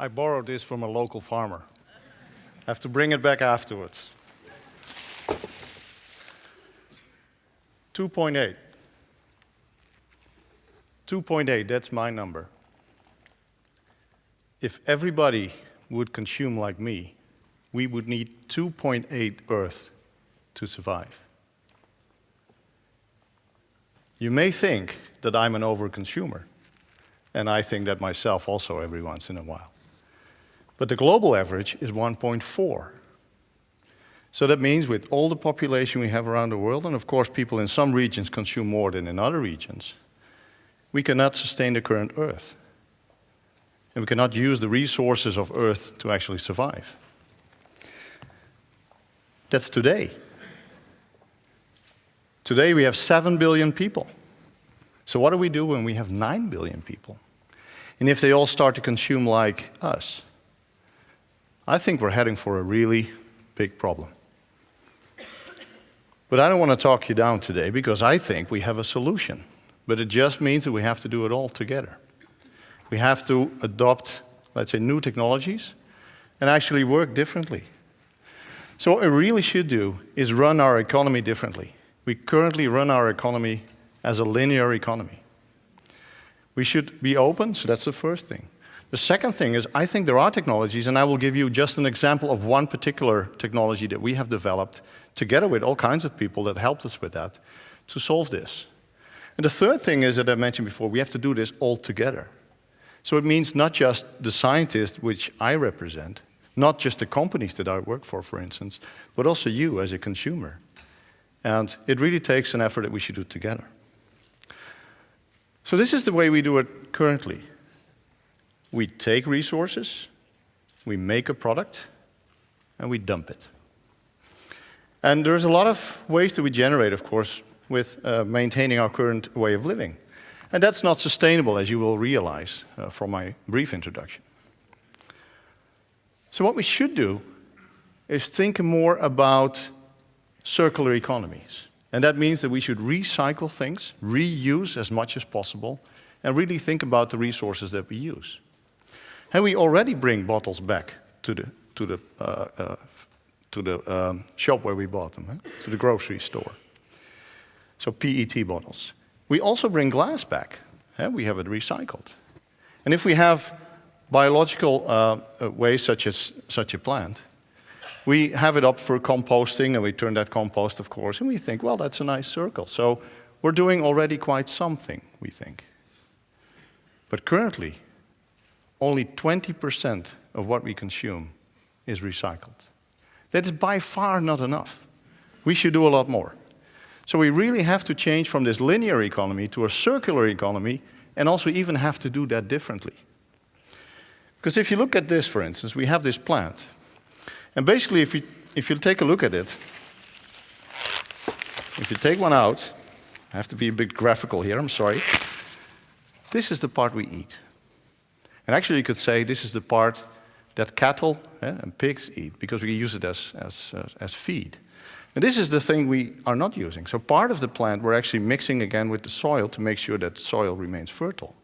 I borrowed this from a local farmer. I have to bring it back afterwards. 2.8. 2.8, that's my number. If everybody would consume like me, we would need 2.8 Earth to survive. You may think that I'm an overconsumer, and I think that myself also every once in a while. But the global average is 1.4. So that means with all the population we have around the world, and of course people in some regions consume more than in other regions, we cannot sustain the current Earth. And we cannot use the resources of Earth to actually survive. That's today. Today we have 7 billion people. So what do we do when we have 9 billion people? And if they all start to consume like us? I think we're heading for a really big problem. But I don't want to talk you down today because I think we have a solution. But it just means that we have to do it all together. We have to adopt, let's say, new technologies and actually work differently. So what we really should do is run our economy differently. We currently run our economy as a linear economy. We should be open, so that's the first thing. The second thing is, I think there are technologies, and I will give you just an example of one particular technology that we have developed together with all kinds of people that helped us with that to solve this. And the third thing is that I mentioned before, we have to do this all together. So it means not just the scientists which I represent, not just the companies that I work for instance, but also you as a consumer. And it really takes an effort that we should do together. So this is the way we do it currently. We take resources, we make a product, and we dump it. And there's a lot of ways that we generate, of course, with maintaining our current way of living. And that's not sustainable, as you will realize from my brief introduction. So what we should do is think more about circular economies. And that means that we should recycle things, reuse as much as possible, and really think about the resources that we use. And we already bring bottles back to the shop where we bought them, to the grocery store. So PET bottles. We also bring glass back. We have it recycled. And if we have biological waste such a plant, we have it up for composting, and we turn that compost, of course, and we think, well, that's a nice circle. So we're doing already quite something, we think. But currently, only 20% of what we consume is recycled. That is by far not enough. We should do a lot more. So we really have to change from this linear economy to a circular economy, and also even have to do that differently. Because if you look at this, for instance, we have this plant. And basically, if you take a look at it, if you take one out, I have to be a bit graphical here, I'm sorry. This is the part we eat. And actually, you could say this is the part that cattle and pigs eat, because we use it as feed. And this is the thing we are not using. So part of the plant we're actually mixing again with the soil to make sure that the soil remains fertile.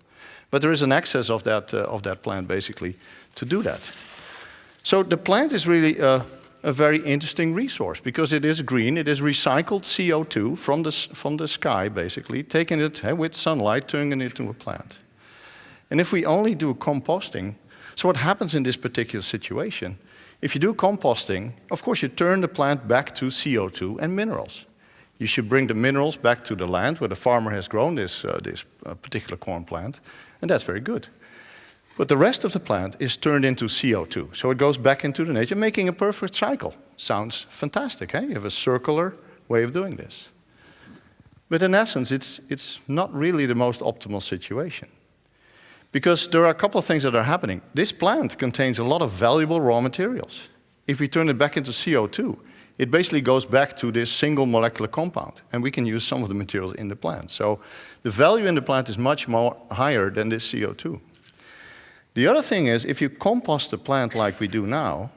But there is an excess of that plant, basically, to do that. So the plant is really a very interesting resource, because it is green, it is recycled CO2 from the sky, basically, taking it with sunlight, turning it into a plant. And if we only do composting, so what happens in this particular situation, if you do composting, of course you turn the plant back to CO2 and minerals. You should bring the minerals back to the land where the farmer has grown this particular corn plant, and that's very good. But the rest of the plant is turned into CO2, so it goes back into the nature, making a perfect cycle. Sounds fantastic, eh? You have a circular way of doing this. But in essence, it's not really the most optimal situation. Because there are a couple of things that are happening. This plant contains a lot of valuable raw materials. If we turn it back into CO2, it basically goes back to this single molecular compound, and we can use some of the materials in the plant. So the value in the plant is much more higher than this CO2. The other thing is, if you compost the plant like we do now,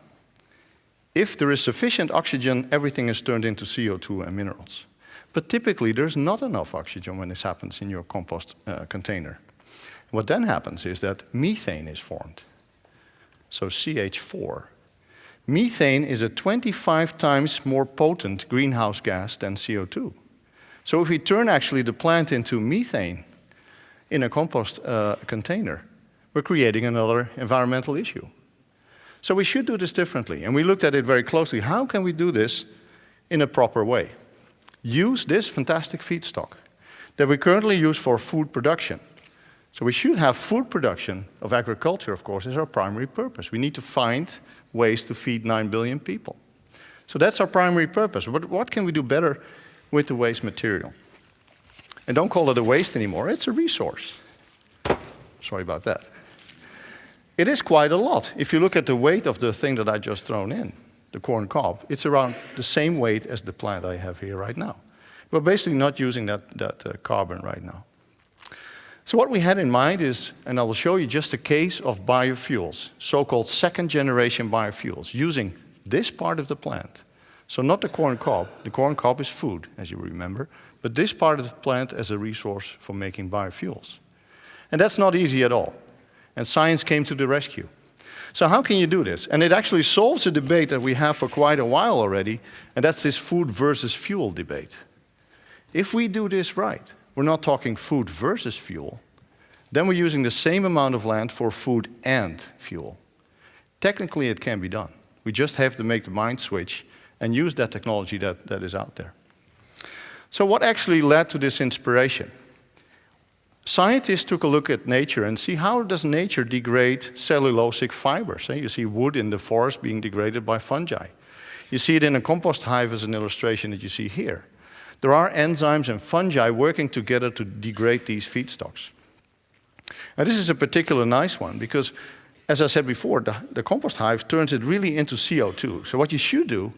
if there is sufficient oxygen, everything is turned into CO2 and minerals. But typically, there's not enough oxygen when this happens in your compost container. What then happens is that methane is formed. so CH4. Methane is a 25 times more potent greenhouse gas than CO2. So if we turn actually the plant into methane in a compost container, we're creating another environmental issue. So we should do this differently, and we looked at it very closely. How can we do this in a proper way? Use this fantastic feedstock that we currently use for food production. So we should have food production of agriculture, of course, as our primary purpose. We need to find ways to feed 9 billion people. So that's our primary purpose. But what can we do better with the waste material? And don't call it a waste anymore, it's a resource. Sorry about that. It is quite a lot. If you look at the weight of the thing that I just thrown in, the corn cob, it's around the same weight as the plant I have here right now. We're basically not using that carbon right now. So what we had in mind is, and I will show you just a case of biofuels, so-called second-generation biofuels, using this part of the plant. So not the corn cob. The corn cob is food, as you remember, but this part of the plant as a resource for making biofuels. And that's not easy at all. And science came to the rescue. So how can you do this? And it actually solves a debate that we have for quite a while already, and that's this food versus fuel debate. If we do this right, we're not talking food versus fuel, then we're using the same amount of land for food and fuel. Technically, it can be done. We just have to make the mind switch and use that technology that is out there. So what actually led to this inspiration? Scientists took a look at nature and see how does nature degrade cellulosic fibers. You see wood in the forest being degraded by fungi. You see it in a compost hive as an illustration that you see here. There are enzymes and fungi working together to degrade these feedstocks. Now this is a particular nice one because, as I said before, the compost hive turns it really into CO2. So what you should do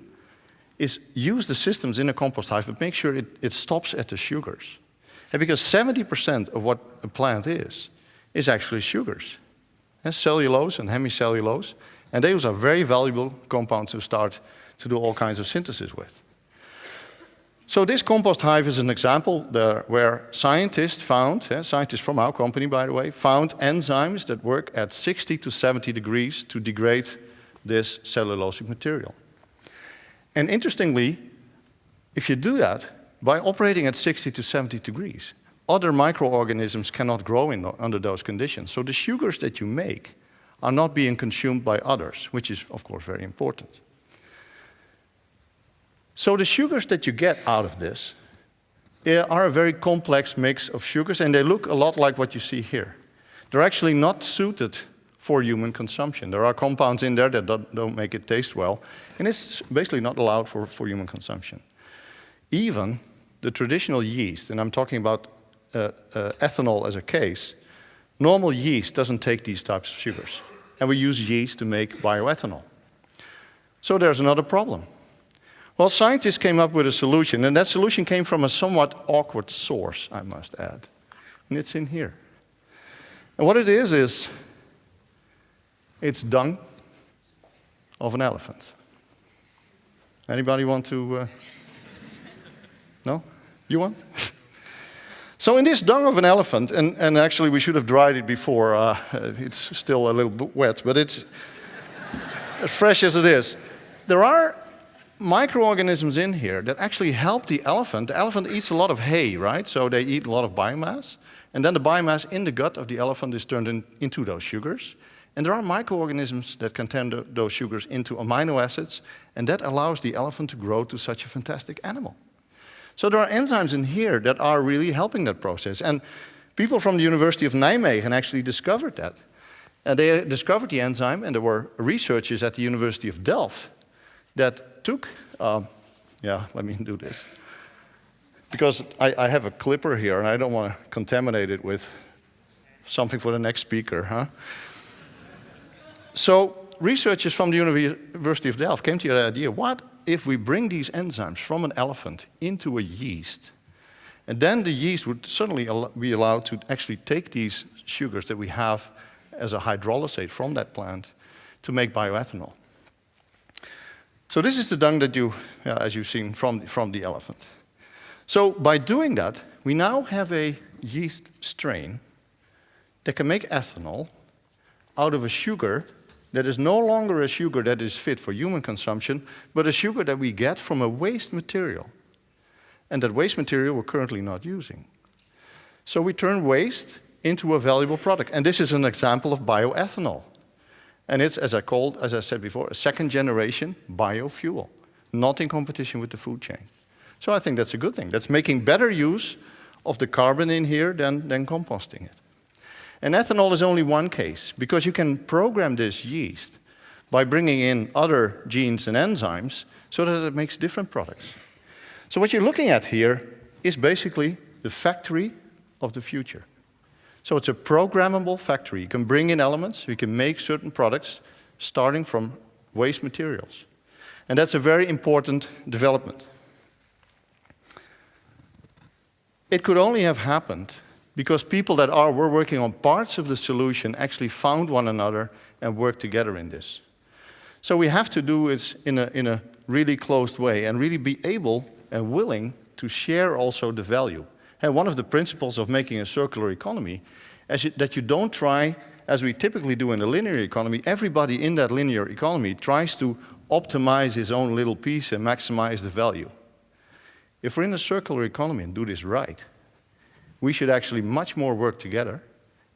is use the systems in a compost hive, but make sure it stops at the sugars. And because 70% of what a plant is actually sugars. Cellulose and hemicellulose. And those are very valuable compounds to start to do all kinds of synthesis with. So this compost hive is an example where scientists found, scientists from our company, by the way, found enzymes that work at 60 to 70 degrees to degrade this cellulosic material. And interestingly, if you do that, by operating at 60 to 70 degrees, other microorganisms cannot grow under those conditions. So the sugars that you make are not being consumed by others, which is, of course, very important. So the sugars that you get out of this are a very complex mix of sugars, and they look a lot like what you see here. They're actually not suited for human consumption. There are compounds in there that don't make it taste well, and it's basically not allowed for human consumption. Even the traditional yeast, and I'm talking about ethanol as a case, normal yeast doesn't take these types of sugars. And we use yeast to make bioethanol. So there's another problem. Well, scientists came up with a solution, and that solution came from a somewhat awkward source, I must add. And it's in here. And what it is it's dung of an elephant. Anybody want to... No? You want? So in this dung of an elephant, and actually we should have dried it before, it's still a little bit wet, but it's as fresh as it is. There are microorganisms in here that actually help the elephant. The elephant eats a lot of hay, right? So they eat a lot of biomass. And then the biomass in the gut of the elephant is turned into those sugars. And there are microorganisms that can turn those sugars into amino acids, and that allows the elephant to grow to such a fantastic animal. So there are enzymes in here that are really helping that process. And people from the University of Nijmegen actually discovered that. And they discovered the enzyme, and there were researchers at the University of Delft that took, let me do this. Because I have a clipper here, and I don't want to contaminate it with something for the next speaker, huh? So researchers from the University of Delft came to the idea, what if we bring these enzymes from an elephant into a yeast, and then the yeast would suddenly be allowed to actually take these sugars that we have as a hydrolysate from that plant to make bioethanol. So this is the dung that as you've seen, from the elephant. So by doing that, we now have a yeast strain that can make ethanol out of a sugar that is no longer a sugar that is fit for human consumption, but a sugar that we get from a waste material. And that waste material we're currently not using. So we turn waste into a valuable product. And this is an example of bioethanol. And it's, as I said before, a second generation biofuel, not in competition with the food chain. So I think that's a good thing. That's making better use of the carbon in here than composting it. And ethanol is only one case, because you can program this yeast by bringing in other genes and enzymes so that it makes different products. So what you're looking at here is basically the factory of the future. So it's a programmable factory. You can bring in elements, you can make certain products starting from waste materials. And that's a very important development. It could only have happened because people that were working on parts of the solution actually found one another and worked together in this. So we have to do it in a really closed way and really be able and willing to share also the value. And one of the principles of making a circular economy is that you don't try, as we typically do in a linear economy, everybody in that linear economy tries to optimize his own little piece and maximize the value. If we're in a circular economy and do this right, we should actually much more work together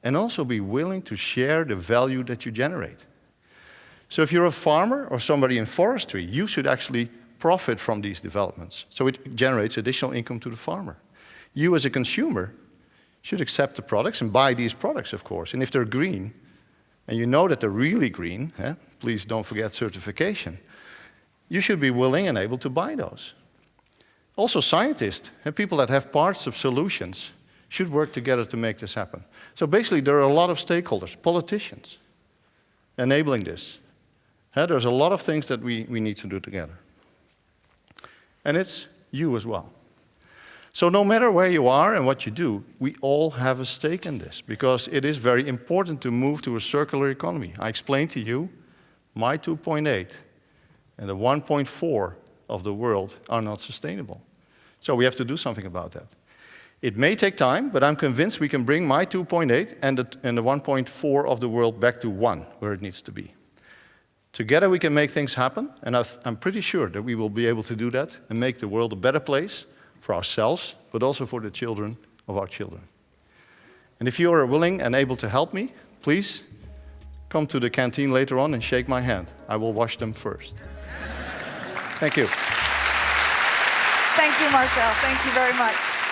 and also be willing to share the value that you generate. So if you're a farmer or somebody in forestry, you should actually profit from these developments. So it generates additional income to the farmer. You as a consumer should accept the products and buy these products, of course. And if they're green, and you know that they're really green, please don't forget certification, you should be willing and able to buy those. Also scientists and people that have parts of solutions should work together to make this happen. So basically there are a lot of stakeholders, politicians, enabling this. There's a lot of things that we need to do together. And it's you as well. So no matter where you are and what you do, we all have a stake in this, because it is very important to move to a circular economy. I explained to you, my 2.8 and the 1.4 of the world are not sustainable. So we have to do something about that. It may take time, but I'm convinced we can bring my 2.8 and the 1.4 of the world back to 1, where it needs to be. Together we can make things happen, and I'm pretty sure that we will be able to do that and make the world a better place for ourselves, but also for the children of our children. And if you are willing and able to help me, please come to the canteen later on and shake my hand. I will wash them first. Thank you. Thank you, Marcel. Thank you very much.